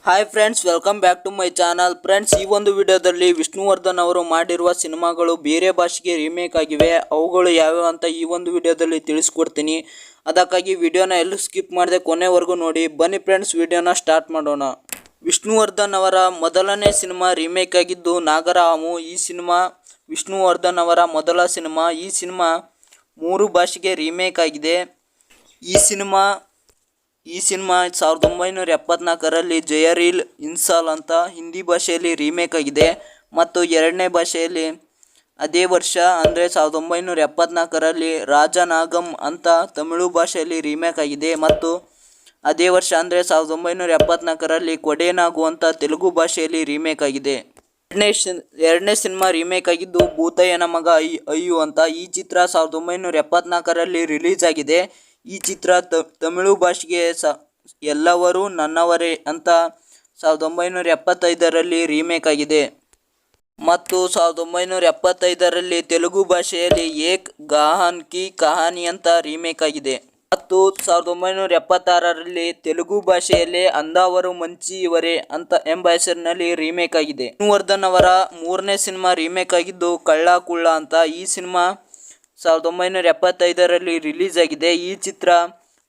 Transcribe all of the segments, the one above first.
Hi friends, welcome back to my channel. Friends, ಈ ಒಂದು ವಿಡಿಯೋದಲ್ಲಿ ವಿಷ್ಣುವರ್ಧನ್ ಅವರು ಮಾಡಿರುವ ಸಿನಿಮಾಗಳು ಬೇರೆ ಭಾಷೆಗೆ ರೀಮೇಕ್ ಆಗಿವೆ. ಅವುಗಳು ಯಾವ್ಯಾವ ಅಂತ ಈ ಒಂದು ವಿಡಿಯೋದಲ್ಲಿ ತಿಳಿಸ್ಕೊಡ್ತೀನಿ. ಅದಕ್ಕಾಗಿ ವಿಡಿಯೋನ ಎಲ್ಲೂ ಸ್ಕಿಪ್ ಮಾಡದೆ ಕೊನೆವರೆಗೂ ನೋಡಿ. ಬನ್ನಿ ಫ್ರೆಂಡ್ಸ್, ವಿಡಿಯೋನ ಸ್ಟಾರ್ಟ್ ಮಾಡೋಣ. ವಿಷ್ಣುವರ್ಧನ್ ಅವರ ಮೊದಲನೇ ಸಿನಿಮಾ ರೀಮೇಕ್ ಆಗಿದ್ದು ನಾಗರಹಾವು. ಈ ಸಿನಿಮಾ ವಿಷ್ಣುವರ್ಧನ್ ಅವರ ಮೊದಲ ಸಿನಿಮಾ. ಈ ಸಿನಿಮಾ 3 ಭಾಷೆಗೆ ರೀಮೇಕ್ ಆಗಿದೆ. ಈ ಸಿನಿಮಾ 1974ರಲ್ಲಿ ಜಯರೀಲ್ ಇನ್ಸಾಲ್ ಅಂತ ಹಿಂದಿ ಭಾಷೆಯಲ್ಲಿ ರೀಮೇಕ್ ಆಗಿದೆ ಮತ್ತು ಎರಡನೇ ಭಾಷೆಯಲ್ಲಿ ಅದೇ ವರ್ಷ ಅಂದರೆ 1974ರಲ್ಲಿ ರಾಜನಾಗಂ ಅಂತ ತಮಿಳು ಭಾಷೆಯಲ್ಲಿ ರೀಮೇಕ್ ಆಗಿದೆ ಮತ್ತು ಅದೇ ವರ್ಷ ಅಂದರೆ 1974ರಲ್ಲಿ ಕೊಡೆನಾಗು ಅಂತ ತೆಲುಗು ಭಾಷೆಯಲ್ಲಿ ರೀಮೇಕ್ ಆಗಿದೆ. ಎರಡನೇ ಸಿನಿಮಾ ರೀಮೇಕ್ ಆಗಿದ್ದು ಭೂತಯ್ಯನ ಮಗ ಅಯ್ಯು ಅಂತ. ಈ ಚಿತ್ರ 1974ರಲ್ಲಿ ರಿಲೀಸ್ ಆಗಿದೆ. ಈ ಚಿತ್ರ ತಮಿಳು ಭಾಷೆಗೆ ಎಲ್ಲವರು ನನ್ನವರೇ ಅಂತ 1975ರಲ್ಲಿ ರೀಮೇಕ್ ಆಗಿದೆ ಮತ್ತು 1975ರಲ್ಲಿ ತೆಲುಗು ಭಾಷೆಯಲ್ಲಿ ಏಕ್ ಗಾಹನ್ ಕಿ ಕಹಾನಿ ಅಂತ ರೀಮೇಕ್ ಆಗಿದೆ ಮತ್ತು 1976ರಲ್ಲಿ ತೆಲುಗು ಭಾಷೆಯಲ್ಲಿ ಅಂದವರು ಮಂಚಿಯವರೇ ಅಂತ ಎಂಬ ಹೆಸರಿನಲ್ಲಿ ರೀಮೇಕ್ ಆಗಿದೆ. ವಿಷ್ಣುವರ್ಧನ್ ಅವರ 3ನೇ ಸಿನಿಮಾ ರೀಮೇಕ್ ಆಗಿದ್ದು ಕಳ್ಳ ಕುಳ್ಳ ಅಂತ. ಈ ಸಿನಿಮಾ 1975ರಲ್ಲಿ ರಿಲೀಸ್ ಆಗಿದೆ. ಈ ಚಿತ್ರ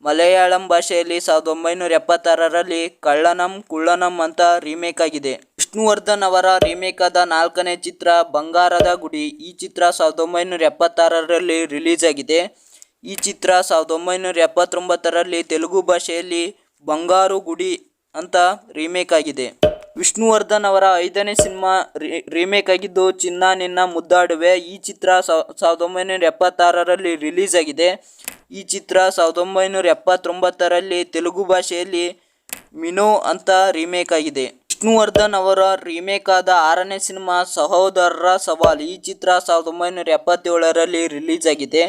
ಮಲಯಾಳಂ ಭಾಷೆಯಲ್ಲಿ 1976ರಲ್ಲಿ ಕಳ್ಳನಂ ಕುಳ್ಳನಂ ಅಂತ ರೀಮೇಕ್ ಆಗಿದೆ. ವಿಷ್ಣುವರ್ಧನ್ ಅವರ ರೀಮೇಕ್ ಆದ 4ನೇ ಚಿತ್ರ ಬಂಗಾರದ ಗುಡಿ. ಈ ಚಿತ್ರ 1976ರಲ್ಲಿ ರಿಲೀಸ್ ಆಗಿದೆ. ಈ ಚಿತ್ರ 1979ರಲ್ಲಿ ತೆಲುಗು ಭಾಷೆಯಲ್ಲಿ ಬಂಗಾರು ಗುಡಿ ಅಂತ ರೀಮೇಕ್ ಆಗಿದೆ. ವಿಷ್ಣುವರ್ಧನ್ ಅವರ 5ನೇ ಸಿನಿಮಾ ರೀಮೇಕ್ ಆಗಿದ್ದು ಚಿನ್ನ ನಿನ್ನ ಮುದ್ದಾಡುವೆ. ಈ ಚಿತ್ರ 1976ರಲ್ಲಿ ರಿಲೀಸ್ ಆಗಿದೆ. ಈ ಚಿತ್ರ 1979ರಲ್ಲಿ ತೆಲುಗು ಭಾಷೆಯಲ್ಲಿ ಮಿನೋ ಅಂತ ರೀಮೇಕ್ ಆಗಿದೆ. ವಿಷ್ಣುವರ್ಧನ್ ಅವರ ರೀಮೇಕ್ ಆದ 6ನೇ ಸಿನಿಮಾ ಸಹೋದರರ ಸವಾಲ್. ಈ ಚಿತ್ರ 1977ರಲ್ಲಿ ರಿಲೀಸ್ ಆಗಿದೆ.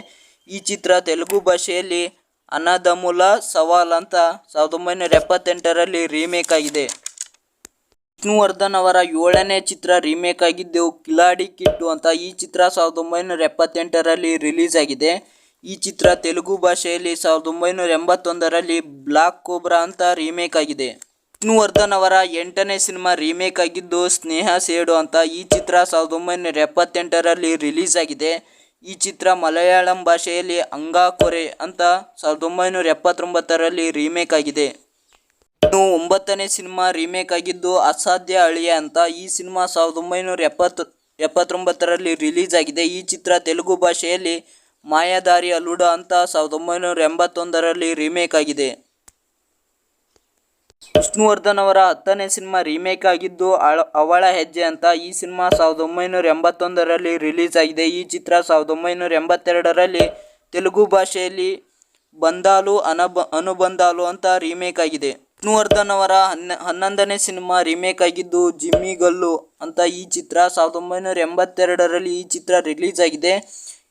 ಈ ಚಿತ್ರ ತೆಲುಗು ಭಾಷೆಯಲ್ಲಿ ಅನದಮುಲ ಸವಾಲ್ ಅಂತ 1978ರಲ್ಲಿ ರೀಮೇಕ್ ಆಗಿದೆ. ವಿಷ್ಣುವರ್ಧನ್ ಅವರ 7ನೇ ಚಿತ್ರ ರೀಮೇಕ್ ಆಗಿದ್ದು ಕಿಲಾಡಿ ಕಿಟ್ಟು ಅಂತ. ಈ ಚಿತ್ರ 1978ರಲ್ಲಿ ರಿಲೀಸ್ ಆಗಿದೆ. ಈ ಚಿತ್ರ ತೆಲುಗು ಭಾಷೆಯಲ್ಲಿ 1981ರಲ್ಲಿ ಬ್ಲಾಕ್ ಕೋಬ್ರಾ ಅಂತ ರೀಮೇಕ್ ಆಗಿದೆ. ವಿಷ್ಣುವರ್ಧನ್ ಅವರ 8ನೇ ಸಿನಿಮಾ ರೀಮೇಕ್ ಆಗಿದ್ದು ಸ್ನೇಹ ಸೇಡು ಅಂತ. ಈ ಚಿತ್ರ 1978ರಲ್ಲಿ ರಿಲೀಸ್ ಆಗಿದೆ. ಈ ಚಿತ್ರ ಮಲಯಾಳಂ ಭಾಷೆಯಲ್ಲಿ ಅಂಗಾಕೊರೆ ಅಂತ 1979ರಲ್ಲಿ ರೀಮೇಕ್ ಆಗಿದೆ. ಇನ್ನು 9ನೇ ಸಿನಿಮಾ ರೀಮೇಕ್ ಆಗಿದ್ದು ಅಸಾಧ್ಯ ಅಳಿಯ ಅಂತ. ಈ ಸಿನಿಮಾ 1979ರಲ್ಲಿ ರಿಲೀಸ್ ಆಗಿದೆ. ಈ ಚಿತ್ರ ತೆಲುಗು ಭಾಷೆಯಲ್ಲಿ ಮಾಯಾದಾರಿ ಅಲುಡ ಅಂತ 1981ರಲ್ಲಿ ರೀಮೇಕ್ ಆಗಿದೆ. ವಿಷ್ಣುವರ್ಧನ್ ಅವರ 10ನೇ ಸಿನಿಮಾ ರೀಮೇಕ್ ಆಗಿದ್ದು ಅವಳ ಹೆಜ್ಜೆ ಅಂತ. ಈ ಸಿನಿಮಾ 1981ರಲ್ಲಿ ರಿಲೀಸ್ ಆಗಿದೆ. ಈ ಚಿತ್ರ 1982ರಲ್ಲಿ ತೆಲುಗು ಭಾಷೆಯಲ್ಲಿ ಬಂದಾಲು ಅನುಬಂಧಾಲು ಅಂತ ರೀಮೇಕ್ ಆಗಿದೆ. ವಿಷ್ಣುವರ್ಧನ್ ಅವರ 11ನೇ ಸಿನಿಮಾ ರೀಮೇಕ್ ಆಗಿದ್ದು ಜಿಮ್ಮಿಗಲ್ಲು ಅಂತ. ಈ ಚಿತ್ರ 1982ರಲ್ಲಿ ಈ ಚಿತ್ರ ರಿಲೀಸ್ ಆಗಿದೆ.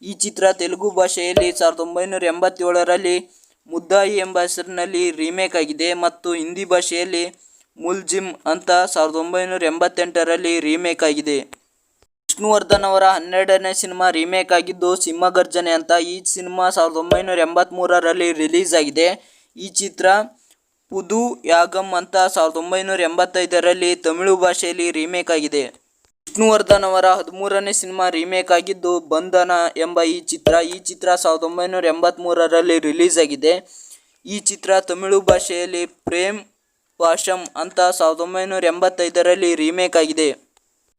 ಈ ಚಿತ್ರ ತೆಲುಗು ಭಾಷೆಯಲ್ಲಿ 1987ರಲ್ಲಿ ಮುದ್ದಾಯಿ ಎಂಬ ಹೆಸರಿನಲ್ಲಿ ರೀಮೇಕ್ ಆಗಿದೆ ಮತ್ತು ಹಿಂದಿ ಭಾಷೆಯಲ್ಲಿ ಮುಲ್ಜಿಮ್ ಅಂತ 1988ರಲ್ಲಿ ರೀಮೇಕ್ ಆಗಿದೆ. ವಿಷ್ಣುವರ್ಧನ್ ಅವರ 12ನೇ ಸಿನಿಮಾ ರೀಮೇಕ್ ಆಗಿದ್ದು ಸಿಂಹಗರ್ಜನೆ ಅಂತ. ಈ ಸಿನಿಮಾ 1983ರಲ್ಲಿ ರಿಲೀಸ್ ಆಗಿದೆ. ಈ ಚಿತ್ರ ಪುದು ಯಾಗಂ ಅಂತ 1985ರಲ್ಲಿ ತಮಿಳು ಭಾಷೆಯಲ್ಲಿ ರೀಮೇಕ್ ಆಗಿದೆ. ವಿಷ್ಣುವರ್ಧನ್ ಅವರ 13ನೇ ಸಿನಿಮಾ ರೀಮೇಕ್ ಆಗಿದ್ದು ಬಂಧನ ಎಂಬ ಈ ಚಿತ್ರ 1983ರಲ್ಲಿ ರಿಲೀಸ್ ಆಗಿದೆ. ಈ ಚಿತ್ರ ತಮಿಳು ಭಾಷೆಯಲ್ಲಿ ಪ್ರೇಮ್ ಪಾಶಂ ಅಂತ 1985ರಲ್ಲಿ ರೀಮೇಕ್ ಆಗಿದೆ.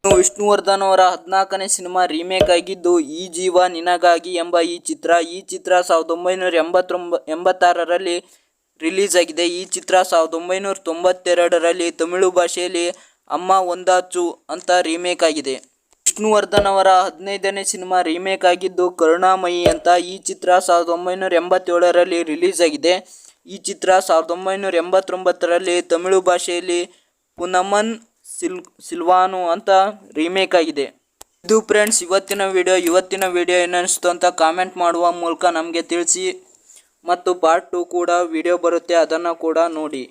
ಇನ್ನು ವಿಷ್ಣುವರ್ಧನ್ ಅವರ 14ನೇ ಸಿನಿಮಾ ರೀಮೇಕ್ ಆಗಿದ್ದು ಈ ಜೀವ ನಿನಗಾಗಿ ಎಂಬ ಈ ಚಿತ್ರ 1986ರಲ್ಲಿ ರಿಲೀಸ್ ಆಗಿದೆ. ಈ ಚಿತ್ರ 1992ರಲ್ಲಿ ತಮಿಳು ಭಾಷೆಯಲ್ಲಿ ಅಮ್ಮ ಒಂದಾಚು ಅಂತ ರೀಮೇಕ್ ಆಗಿದೆ. ವಿಷ್ಣುವರ್ಧನ್ ಅವರ 15ನೇ ಸಿನಿಮಾ ರೀಮೇಕ್ ಆಗಿದ್ದು ಕರುಣಾಮಯಿ ಅಂತ. ಈ ಚಿತ್ರ 1987ರಲ್ಲಿ ರಿಲೀಸ್ ಆಗಿದೆ. ಈ ಚಿತ್ರ 1989ರಲ್ಲಿ ತಮಿಳು ಭಾಷೆಯಲ್ಲಿ ಪುನಮನ್ ಸಿಲ್ವಾನು ಅಂತ ರೀಮೇಕ್ ಆಗಿದೆ. ಇದು ಫ್ರೆಂಡ್ಸ್ ಇವತ್ತಿನ ವಿಡಿಯೋ ಏನಿಸ್ತು ಅಂತ ಕಾಮೆಂಟ್ ಮಾಡುವ ಮೂಲಕ ನಮಗೆ ತಿಳಿಸಿ ಮತ್ತು ಪಾರ್ಟ್ 2 ಕೂಡ ವಿಡಿಯೋ ಬರುತ್ತೆ, ಅದನ್ನು ಕೂಡ ನೋಡಿ.